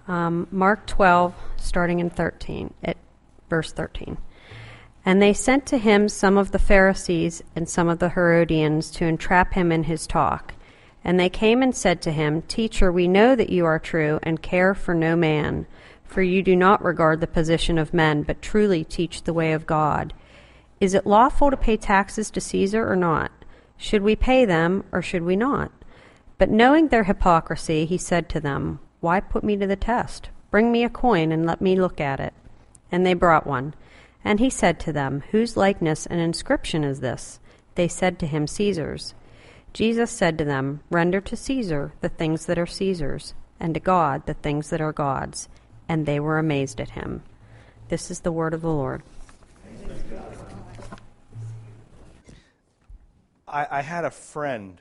Mark 12, starting in verse 13. And they sent to him some of the Pharisees and some of the Herodians to entrap him in his talk. And they came and said to him, Teacher, we know that you are true and care for no man, for you do not regard the position of men, but truly teach the way of God. Is it lawful to pay taxes to Caesar or not? Should we pay them or should we not? But knowing their hypocrisy, he said to them, Why put me to the test? Bring me a coin and let me look at it. And they brought one. And he said to them, Whose likeness and inscription is this? They said to him, Caesar's. Jesus said to them, Render to Caesar the things that are Caesar's, and to God the things that are God's. And they were amazed at him. This is the word of the Lord. I had a friend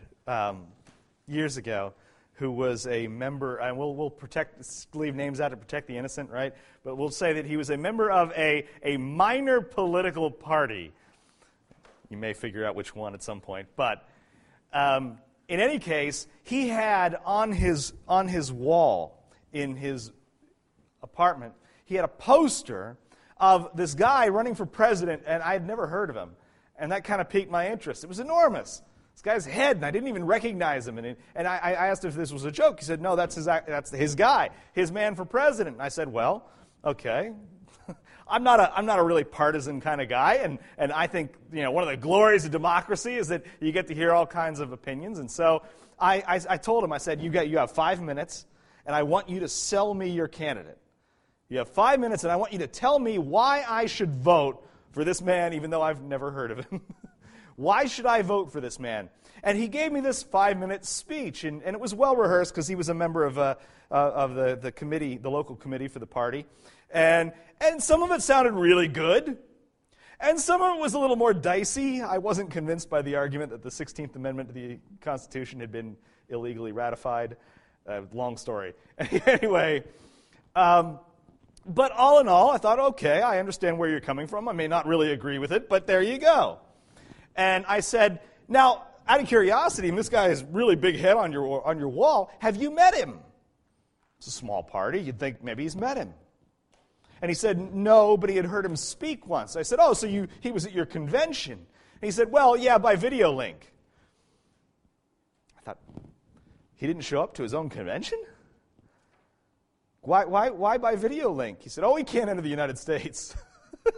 years ago who was a member, and we'll leave names out to protect the innocent, right? But we'll say that he was a member of a minor political party. You may figure out which one at some point. But in any case, he had on his wall in his apartment, he had a poster of this guy running for president, and I had never heard of him. And that kind of piqued my interest. It was enormous. This guy's head, and I didn't even recognize him. And I asked if this was a joke. He said, no, that's his guy, his man for president. And I said, well, okay. I'm not a really partisan kind of guy, and I think one of the glories of democracy is that you get to hear all kinds of opinions. And so I told him, I said, you have 5 minutes, and I want you to sell me your candidate. You have 5 minutes, and I want you to tell me why I should vote for this man, even though I've never heard of him. Why should I vote for this man? And he gave me this 5-minute speech, and it was well rehearsed because he was a member of the committee, the local committee for the party. And some of it sounded really good, and some of it was a little more dicey. I wasn't convinced by the argument that the 16th Amendment to the Constitution had been illegally ratified. Long story. Anyway, but all in all, I thought, okay, I understand where you're coming from. I may not really agree with it, but there you go. And I said, now, out of curiosity, and this guy has really big head on your wall, have you met him? It's a small party. You'd think maybe he's met him. And he said, no, but he had heard him speak once. I said, oh, so he was at your convention. And he said, well, yeah, by video link. I thought, he didn't show up to his own convention? Why by video link? He said, oh, he can't enter the United States. He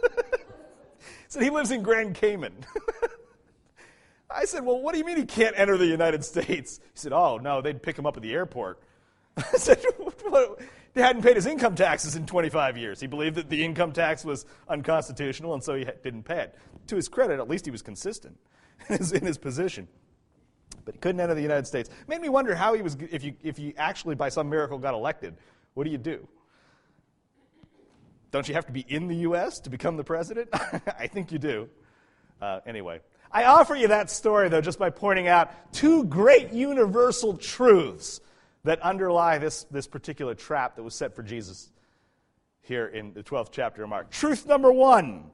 said, he lives in Grand Cayman. I said, well, what do you mean he can't enter the United States? He said, oh, no, they'd pick him up at the airport. I said, what? They hadn't paid his income taxes in 25 years. He believed that the income tax was unconstitutional, and so he didn't pay it. To his credit, at least he was consistent in his position. But he couldn't enter the United States. It made me wonder how he was, if you actually by some miracle got elected, what do you do? Don't you have to be in the U.S. to become the president? I think you do. Anyway, I offer you that story, though, just by pointing out two great universal truths that underlie this particular trap that was set for Jesus here in the 12th chapter of Mark. Truth number one,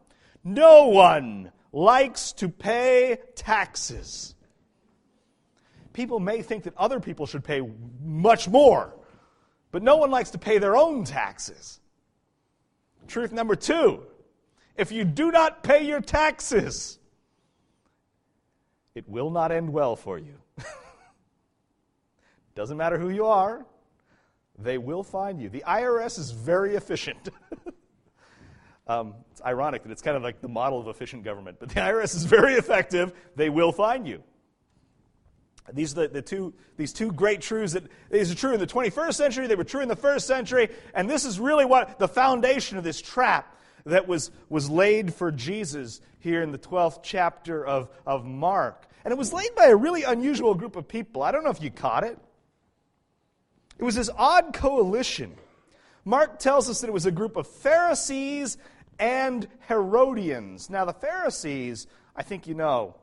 no one likes to pay taxes. People may think that other people should pay much more, but no one likes to pay their own taxes. Truth number two, if you do not pay your taxes, it will not end well for you. Doesn't matter who you are, they will find you. The IRS is very efficient. It's ironic that it's kind of like the model of efficient government, but the IRS is very effective. They will find you. These are these two great truths that these are true in the 21st century. They were true in the first century, and this is really what the foundation of this trap that was laid for Jesus here in the 12th chapter of Mark. And it was laid by a really unusual group of people. I don't know if you caught it. It was this odd coalition. Mark tells us that it was a group of Pharisees and Herodians. Now, the Pharisees, I think you know,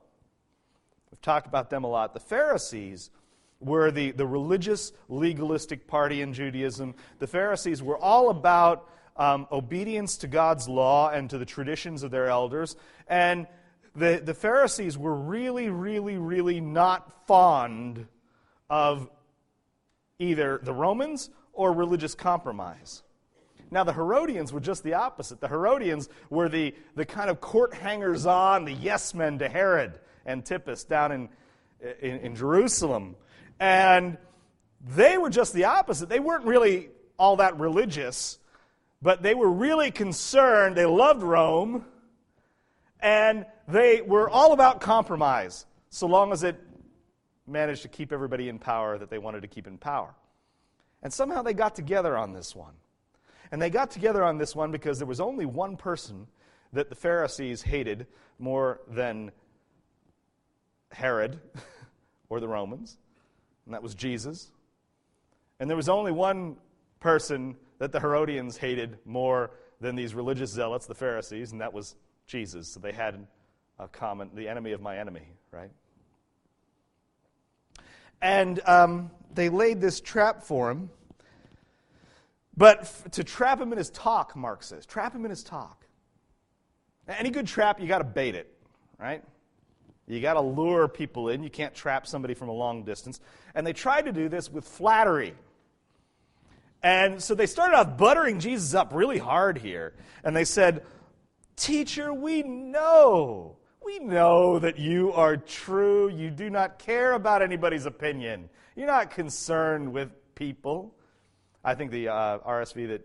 we've talked about them a lot. The Pharisees were the religious, legalistic party in Judaism. The Pharisees were all about obedience to God's law and to the traditions of their elders. And the Pharisees were really, really, really not fond of either the Romans or religious compromise. Now, the Herodians were just the opposite. The Herodians were the kind of court hangers-on, the yes men to Herod Antipas down in Jerusalem. And they were just the opposite. They weren't really all that religious, but they were really concerned. They loved Rome, and they were all about compromise, so long as it managed to keep everybody in power that they wanted to keep in power. And somehow they got together on this one. And they got together on this one because there was only one person that the Pharisees hated more than Herod or the Romans, and that was Jesus. And there was only one person that the Herodians hated more than these religious zealots, the Pharisees, and that was Jesus. So they had a common, the enemy of my enemy, right? And they laid this trap for him. But to trap him in his talk, Mark says. Trap him in his talk. Any good trap, you got to bait it, right? You got to lure people in. You can't trap somebody from a long distance. And they tried to do this with flattery. And so they started off buttering Jesus up really hard here. And they said, "Teacher, we know that you are true. You do not care about anybody's opinion. You're not concerned with people." I think the RSV that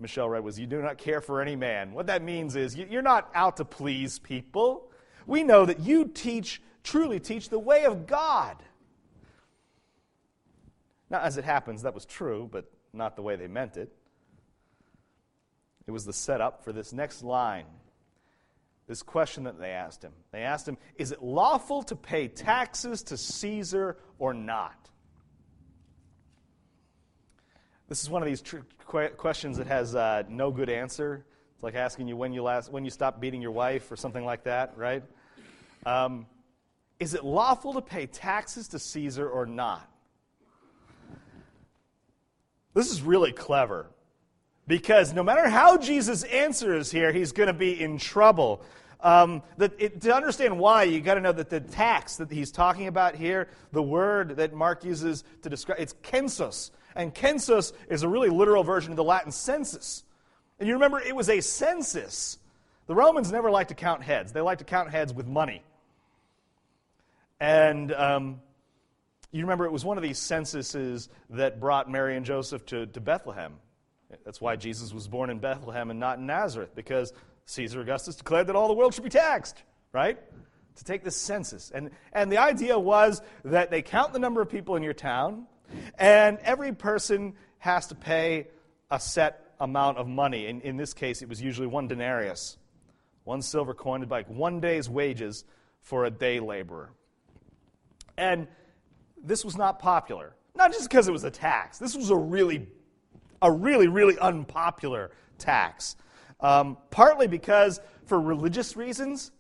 Michelle read was, "You do not care for any man." What that means is you're not out to please people. We know that you truly teach the way of God. Now, as it happens, that was true, but not the way they meant it. It was the setup for this next line, this question that they asked him. They asked him, "Is it lawful to pay taxes to Caesar or not?" This is one of these questions that has no good answer. It's like asking you when you stopped beating your wife or something like that, right? Is it lawful to pay taxes to Caesar or not? This is really clever, because no matter how Jesus answers here, he's going to be in trouble. To understand why, you got to know that the tax that he's talking about here, the word that Mark uses to describe, it's census. And census is a really literal version of the Latin census. And you remember, it was a census. The Romans never liked to count heads. They liked to count heads with money. And you remember, it was one of these censuses that brought Mary and Joseph to Bethlehem. That's why Jesus was born in Bethlehem and not in Nazareth, because Caesar Augustus declared that all the world should be taxed, right? To take this census. And the idea was that they count the number of people in your town, and every person has to pay a set amount of money. In this case, it was usually 1 denarius, 1 silver coin, like 1 day's wages for a day laborer. And this was not popular. Not just because it was a tax. This was a really unpopular tax. Partly because, for religious reasons,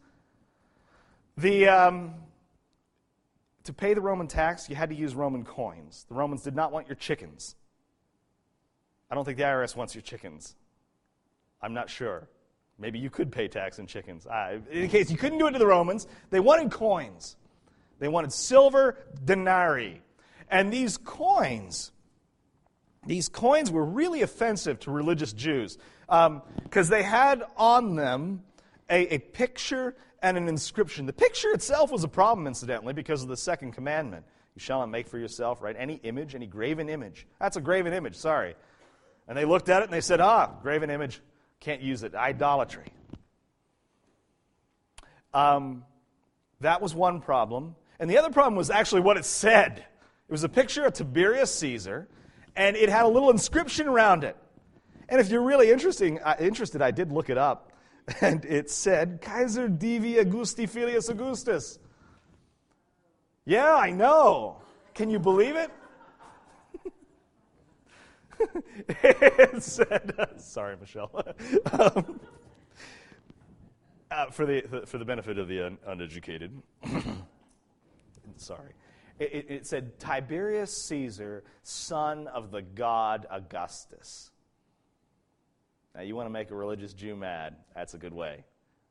to pay the Roman tax, you had to use Roman coins. The Romans did not want your chickens. I don't think the IRS wants your chickens. I'm not sure. Maybe you could pay tax in chickens. In any case, you couldn't do it to the Romans. They wanted coins. They wanted silver denarii. And these coins were really offensive to religious Jews, because they had on them a picture and an inscription. The picture itself was a problem, incidentally, because of the second commandment. You shall not make for yourself, right, any image, any graven image. That's a graven image, sorry. And they looked at it and they said, graven image, can't use it, idolatry. That was one problem. And the other problem was actually what it said. It was a picture of Tiberius Caesar, and it had a little inscription around it. And if you're really interested, I did look it up. And it said, Kaiser Divi Augusti Filius Augustus. Yeah, I know. Can you believe it? It said, sorry, Michelle. For the benefit of the uneducated, sorry. It said, Tiberius Caesar, son of the god Augustus. Now, you want to make a religious Jew mad, that's a good way.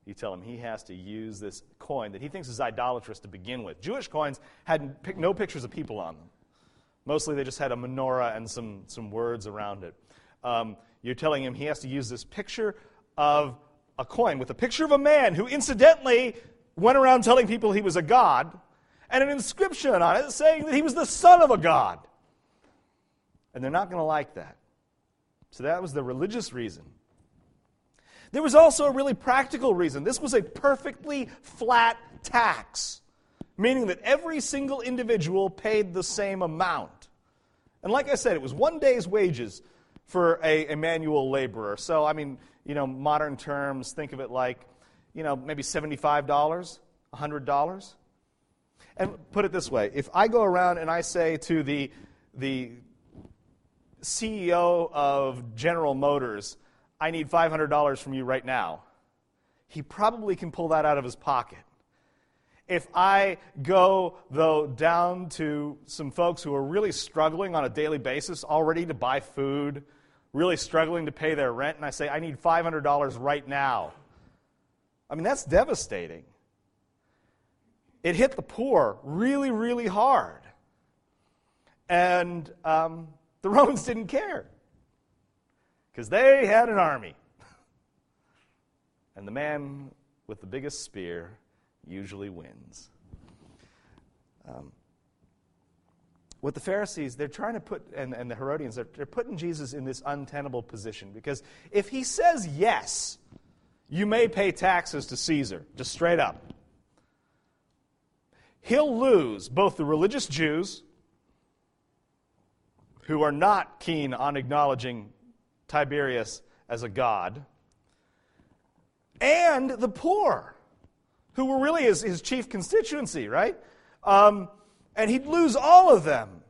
You tell him he has to use this coin that he thinks is idolatrous to begin with. Jewish coins had no pictures of people on them. Mostly they just had a menorah and some words around it. You're telling him he has to use this picture of a coin with a picture of a man who incidentally went around telling people he was a god, and an inscription on it saying that he was the son of a god. And they're not going to like that. So that was the religious reason. There was also a really practical reason. This was a perfectly flat tax, meaning that every single individual paid the same amount. And like I said, it was 1 day's wages for a manual laborer. So, I mean, modern terms, think of it like, maybe $75, $100. And put it this way, if I go around and I say to the CEO of General Motors, I need $500 from you right now, he probably can pull that out of his pocket. If I go, though, down to some folks who are really struggling on a daily basis already to buy food, really struggling to pay their rent, and I say, I need $500 right now, I mean, that's devastating. It hit the poor really, really hard. And the Romans didn't care, because they had an army. And the man with the biggest spear usually wins. What the Pharisees, they're trying to put, and the Herodians, they're putting Jesus in this untenable position, because if he says yes, you may pay taxes to Caesar, just straight up, he'll lose both the religious Jews, who are not keen on acknowledging Tiberius as a god, and the poor, who were really his chief constituency, right? And he'd lose all of them.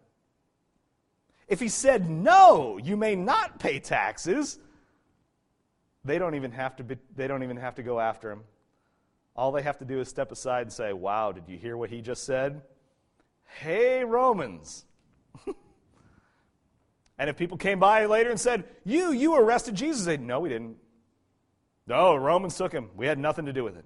If he said, no, you may not pay taxes, they don't even have to go after him. All they have to do is step aside and say, wow, did you hear what he just said? Hey, Romans. And if people came by later and said, you arrested Jesus, they'd, no, we didn't. No, Romans took him. We had nothing to do with it.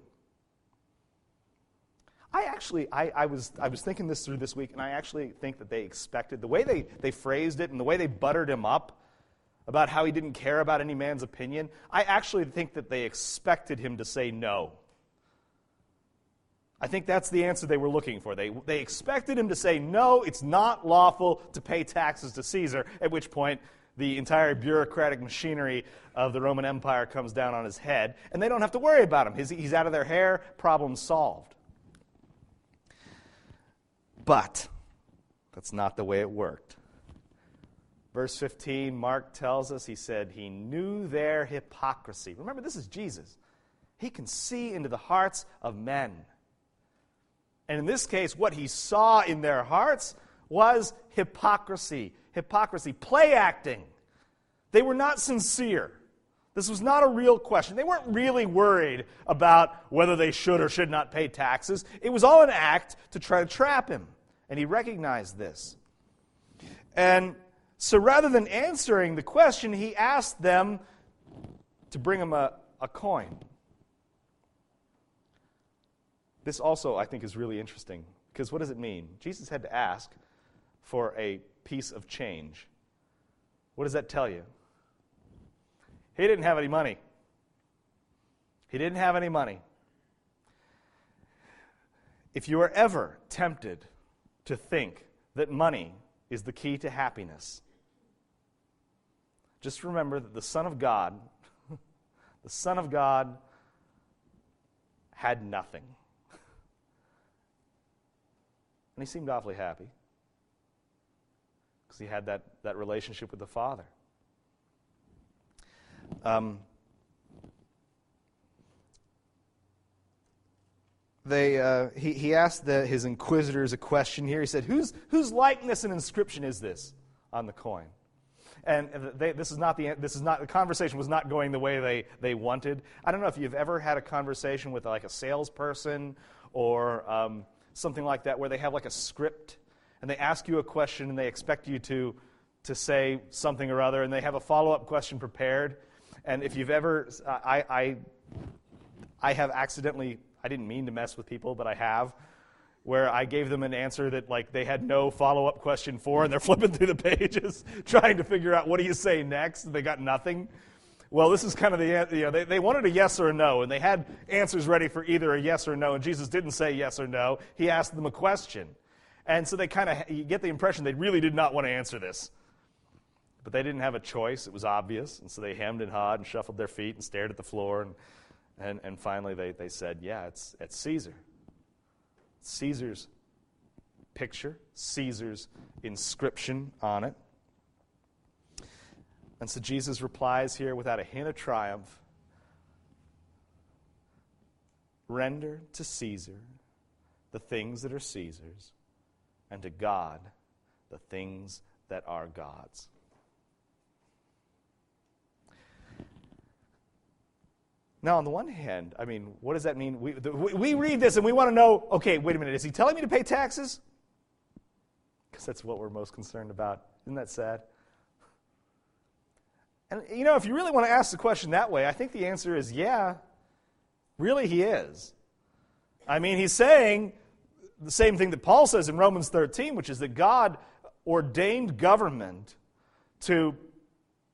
I was thinking this through this week, and I actually think that they expected, the way they phrased it and the way they buttered him up about how he didn't care about any man's opinion, I actually think that they expected him to say no. I think that's the answer they were looking for. They expected him to say, no, it's not lawful to pay taxes to Caesar, at which point the entire bureaucratic machinery of the Roman Empire comes down on his head, and they don't have to worry about him. He's out of their hair, problem solved. But that's not the way it worked. Verse 15, Mark tells us, he said, he knew their hypocrisy. Remember, this is Jesus. He can see into the hearts of men. And in this case, what he saw in their hearts was hypocrisy. Hypocrisy, play acting. They were not sincere. This was not a real question. They weren't really worried about whether they should or should not pay taxes. It was all an act to try to trap him. And he recognized this. And so rather than answering the question, he asked them to bring him a coin. This also, I think, is really interesting, because what does it mean? Jesus had to ask for a piece of change. What does that tell you? He didn't have any money. He didn't have any money. If you are ever tempted to think that money is the key to happiness, just remember that the Son of God, the Son of God had nothing. And he seemed awfully happy because he had that relationship with the Father. He asked his inquisitors a question here. He said, "Whose likeness and inscription is this on the coin?" And the conversation was not going the way they wanted. I don't know if you've ever had a conversation with like a salesperson or something like that, where they have like a script and they ask you a question and they expect you to say something or other, and they have a follow-up question prepared. And if you've ever, I have accidentally, I didn't mean to mess with people, but I have, where I gave them an answer that they had no follow-up question for, and they're flipping through the pages trying to figure out what do you say next, and they got nothing. Well, this is kind of the, they wanted a yes or a no, and they had answers ready for either a yes or no, and Jesus didn't say yes or no. He asked them a question. And so you get the impression they really did not want to answer this. But they didn't have a choice. It was obvious. And so they hemmed and hawed and shuffled their feet and stared at the floor. And finally they said, yeah, it's Caesar. Caesar's picture, Caesar's inscription on it. And so Jesus replies here without a hint of triumph, render to Caesar the things that are Caesar's, and to God the things that are God's. Now, on the one hand, what does that mean? We read this and we want to know, okay, wait a minute, is he telling me to pay taxes? Because that's what we're most concerned about. Isn't that sad? And, if you really want to ask the question that way, I think the answer is, yeah, really he is. He's saying the same thing that Paul says in Romans 13, which is that God ordained government to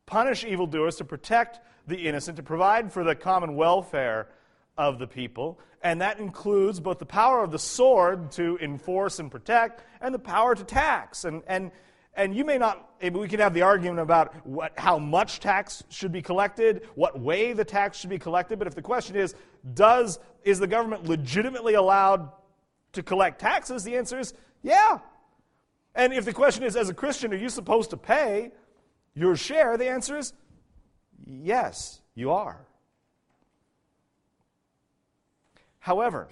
punish evildoers, to protect the innocent, to provide for the common welfare of the people. And that includes both the power of the sword to enforce and protect and the power to tax. And you may not, we can have the argument about how much tax should be collected, what way the tax should be collected, but if the question is the government legitimately allowed to collect taxes, the answer is yeah. And if the question is, as a Christian, are you supposed to pay your share, the answer is yes, you are. However,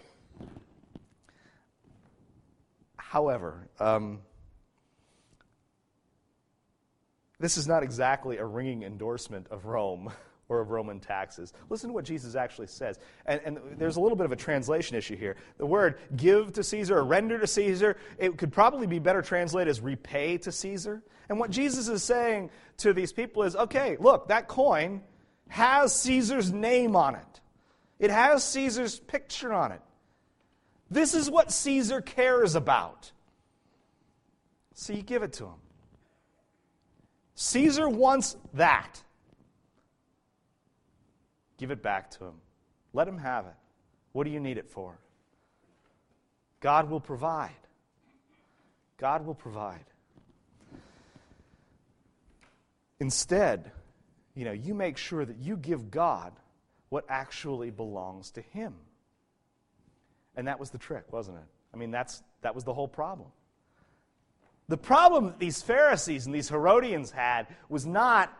this is not exactly a ringing endorsement of Rome or of Roman taxes. Listen to what Jesus actually says. And there's a little bit of a translation issue here. The word give to Caesar or render to Caesar, it could probably be better translated as repay to Caesar. And what Jesus is saying to these people is, okay, look, that coin has Caesar's name on it. It has Caesar's picture on it. This is what Caesar cares about. So you give it to him. Caesar wants that. Give it back to him. Let him have it. What do you need it for? God will provide. God will provide. Instead, you make sure that you give God what actually belongs to him. And that was the trick, wasn't it? That was the whole problem. The problem that these Pharisees and these Herodians had was not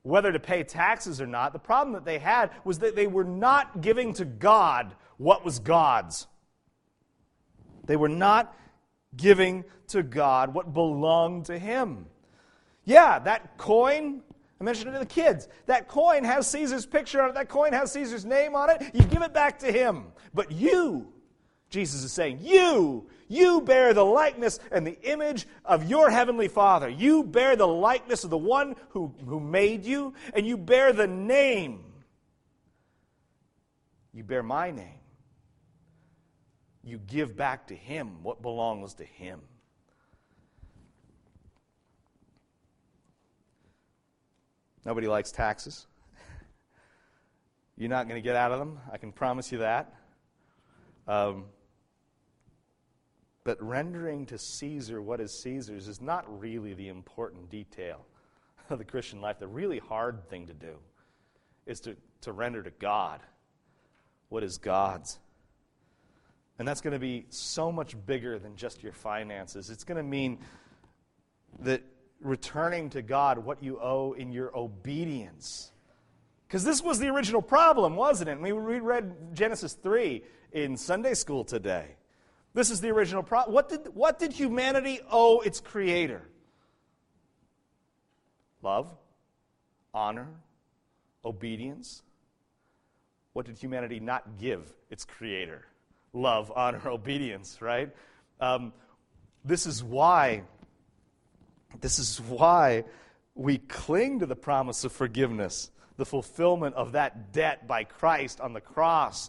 whether to pay taxes or not. The problem that they had was that they were not giving to God what was God's. They were not giving to God what belonged to him. Yeah, that coin, I mentioned it to the kids, that coin has Caesar's picture on it, that coin has Caesar's name on it, you give it back to him. But you, Jesus is saying, you bear the likeness and the image of your heavenly Father. You bear the likeness of the one who made you, and you bear the name. You bear my name. You give back to him what belongs to him. Nobody likes taxes. You're not going to get out of them. I can promise you that. But rendering to Caesar what is Caesar's is not really the important detail of the Christian life. The really hard thing to do is to render to God what is God's. And that's going to be so much bigger than just your finances. It's going to mean that returning to God what you owe in your obedience. Because this was the original problem, wasn't it? We read Genesis 3 in Sunday school today. This is the original problem. What did humanity owe its Creator? Love, honor, obedience. What did humanity not give its Creator? Love, honor, obedience, right? This is why we cling to the promise of forgiveness, the fulfillment of that debt by Christ on the cross.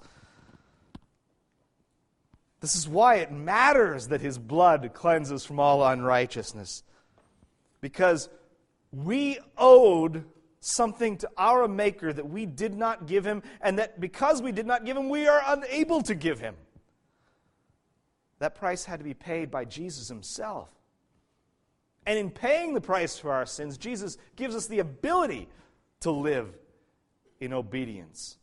This is why it matters that his blood cleanses from all unrighteousness. Because we owed something to our Maker that we did not give him, and that because we did not give him, we are unable to give him. That price had to be paid by Jesus himself. And in paying the price for our sins, Jesus gives us the ability to live in obedience.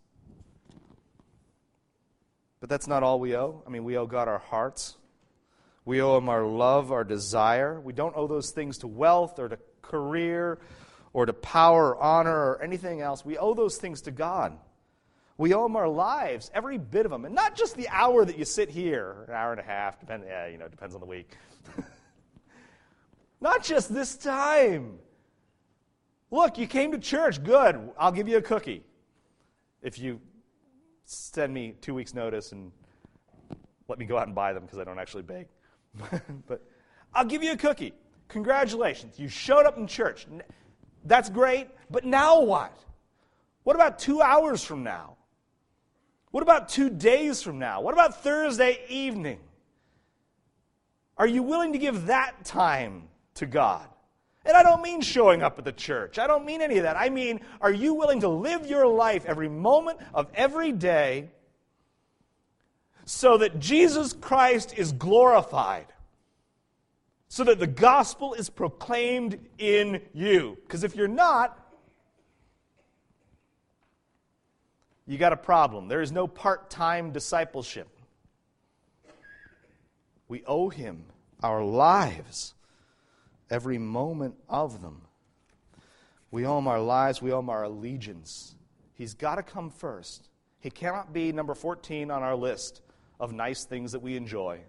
But that's not all we owe. I mean, we owe God our hearts. We owe him our love, our desire. We don't owe those things to wealth or to career or to power or honor or anything else. We owe those things to God. We owe him our lives, every bit of them. And not just the hour that you sit here, an hour and a half, depends on the week. Not just this time. Look, you came to church. Good. I'll give you a cookie if you send me 2 weeks' notice and let me go out and buy them because I don't actually bake. But I'll give you a cookie. Congratulations. You showed up in church. That's great. But now what? What about 2 hours from now? What about 2 days from now? What about Thursday evening? Are you willing to give that time to God? And I don't mean showing up at the church. I don't mean any of that. I mean, are you willing to live your life every moment of every day so that Jesus Christ is glorified? So that the gospel is proclaimed in you. Because if you're not, you got a problem. There is no part-time discipleship. We owe him our lives, every moment of them. We owe him our lives. We owe him our allegiance. He's got to come first. He cannot be number 14 on our list of nice things that we enjoy.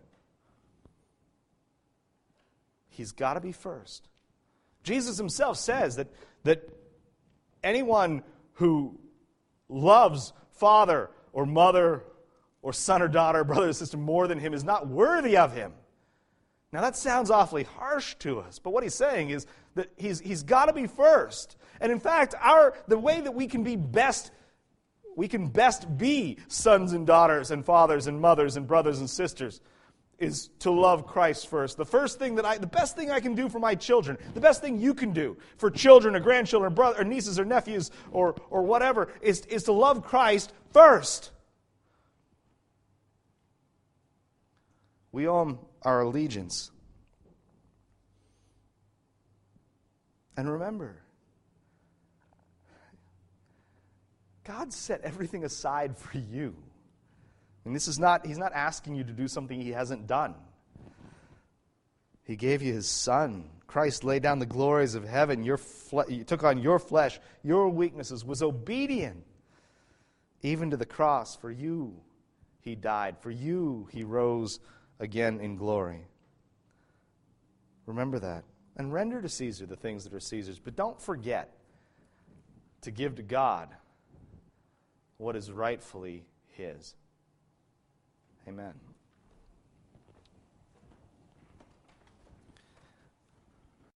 He's got to be first. Jesus himself says that anyone who loves father or mother or son or daughter, brother or sister more than him is not worthy of him. Now that sounds awfully harsh to us, but what he's saying is that he's got to be first. And in fact, the way that we can best be sons and daughters and fathers and mothers and brothers and sisters is to love Christ first. The best thing I can do for my children, the best thing you can do for children or grandchildren or brother or nieces or nephews or whatever is to love Christ first. We owe him our allegiance. And remember, God set everything aside for you. And he's not asking you to do something he hasn't done. He gave you his Son. Christ laid down the glories of heaven. He took on your flesh, your weaknesses, was obedient even to the cross. For you he died. For you he rose again in glory. Remember that. And render to Caesar the things that are Caesar's. But don't forget to give to God what is rightfully his. Amen.